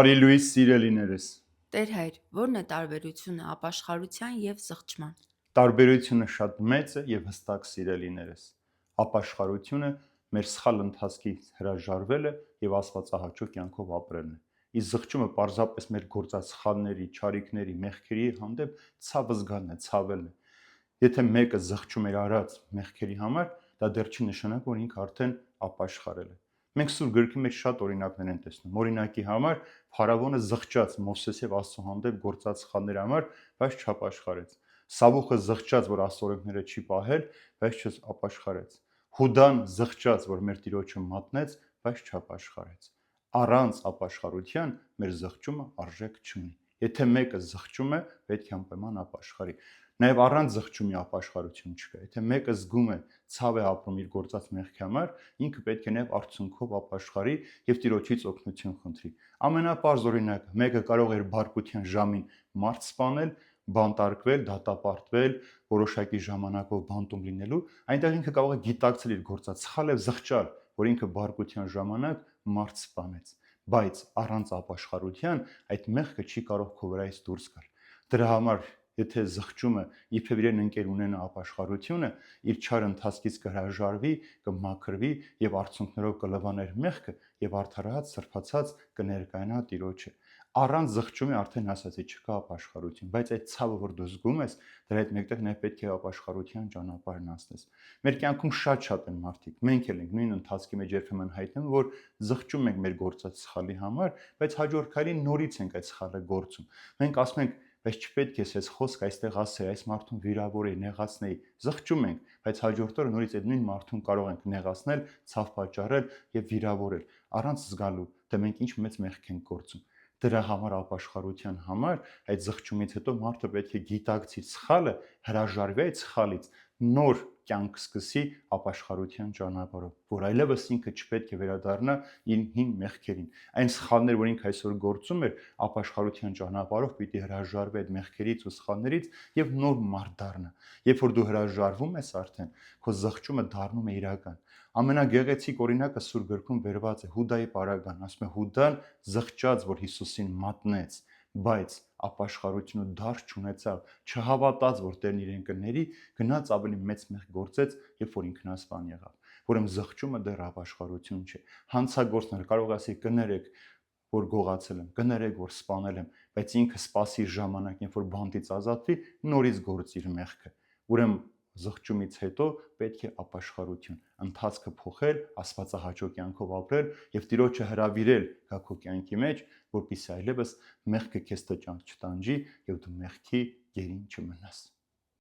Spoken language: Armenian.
Բարի լույս սիրելիներս։ Տեր հայր, ո՞րն է տարբերությունը ապաշխարության և զղջման։ Տարբերությունը շատ մեծ է եւ հստակ սիրելիներս։ Ապաշխարությունը մեր սխալ ընթացքից հրաժարվելը եւ աստվածահաճո կյանքով ապրելն է։ Իսկ զղջումը պարզապես մեր գործած սխալների, չարիքների, մեղքերի հանդեպ ցավ զգալն է, ցավելն է։ Եթե մեկը զղջում էր արած մեղքերի համար, դա դեռ չի նշանակում, որ ինքը արդեն ապաշխարել է։ Մենք Սուրբ գրքի մեջ շատ օրինակներ են տեսնում։ Օրինակի համար Փարավոնը զղջաց Մովսես եւ Աստծո հանդեպ գործած սխալների համար, բայց չապաշխարեց։ Սավուխը զղջաց, որ Աստծո օրենքները չի պահել, բայց չապաշխարեց։ Հուդան զղջաց, որ մեր Տիրոջը մատնեց, բայց չապաշխարեց։ Առանց ապաշխարության մեր զղջումը արժեք չունի։ Եթե մեկը զղջում է, պետք է անպայման ապաշխարի։ Նաև առանց զղջումի ապաշխարություն չկա։ Եթե մեկը զգում է ցավ է ապրում իր գործած մեղքի համար, ինքը պետք է նաև արդյունքով ապաշխարի եւ Տիրոջից օգնություն խնդրի։ Ամենապարզ օրինակը՝ մեկը կարող էր բարկության ժամին մարդ սպանել, բանտարկվել, դատապարտվել, որոշակի ժամանակով բանտում լինելու, այնտեղ ինքը կարող է գիտակցել իր գործած սխալը, զղջալ, որ ինքը բարկության ժամանակ մարդ սպանեց, բայց առանց ապաշխարության այդ մեղքը չի կարող քո վրայից դուրս գալ։ Դրա համար եթե զղջումը իբր իրեն ընկեր ունենա ապաշխարությունը, իր չար ընթացքից կհրաժարվի, կմաքրվի եւ արդյունքներով կլվաներ մեղքը եւ արդարացած, սրբացած կներկայանա Տիրոջը։ Առանց զղջումի արդեն ասացի չկա ապաշխարություն, բայց այդ ցավը, որ դու զգում ես, դրա հետ մեկտեղ նաև պետք է ապաշխարության ճանապարհն անցնես։ Մեր կյանքում շատ են մարդիկ, մենք էլ ենք նույն ընթացքի մեջ երբեմն հայտնում, որ զղջում ենք մեր գործած սխալի համար, բայց հաջորդ քայլին նորից ենք այդ սխալը գործում։ Մենք ասում ենք, բայց չպետք է այս խոսքը այստեղ ասել, այս մարդուն վիրավորեի, նեղացնեի։ Զղջում ենք, բայց հաջորդ օրը նորից այդ նույն մարդուն կարող ենք նեղացնել, ցավ պատճառել եւ վիրավորել, առանց զգալու, թե մենք ինչ մեծ մեղք ենք գործում։ Դրա համար ապաշխարության համար այդ զղջումից հետո մարդը պետք է գիտակցի սխալը, հրաժարվի այդ սխալից, նոր կյանք սկսի ապաշխարության ճանապարհով, որ այլևս ինքը չպետք է վերադառնա իր հին մեղքերին։ Այն սխալներ, որ ինքը այսօր գործում էր, ապաշխարության ճանապարհով պիտի հրաժարվի այդ մեղքերից ու սխալներից եւ նոր մարդ դառնա։ Երբ որ դու հրաժարվում ես արդեն, քո զղջումը դառնում է իրական։ Ամենագեղեցիկ օրինակը Սուրբ գրքում վերված է Հուդայի պարագան, ասում է Հուդան զղջաց, որ Հիսուսին մատնեց, բայց ապաշխարություն ու դարս չունեցավ, չհավատաց, որ Տերն իրեն կների, գնաց ավելի մեծ մեղք գործեց, երբ որ ինքնասպան եղավ։ Որում զղջումը դեռ ապաշխարություն չէ։ Հանցագործներ կարող ասի կներեք, որ գողացել եմ, կներեք, որ սպանել եմ, բայց ինքը սпасի իր ժամանակ, երբ որ բանտից ազատվի, նորից գործի իր մեղքը։ Ուրեմն զղջումից հետո պետք է ապաշխարություն, ընթացքը փոխել, աստվածահաճո կյանքով ապրել եւ Տիրոջը հրավիրել գա քո կյանքի մեջ, որպեսզի այլևս մեղքը քեզ տանջի եւ դու մեղքի գերին չմնաս։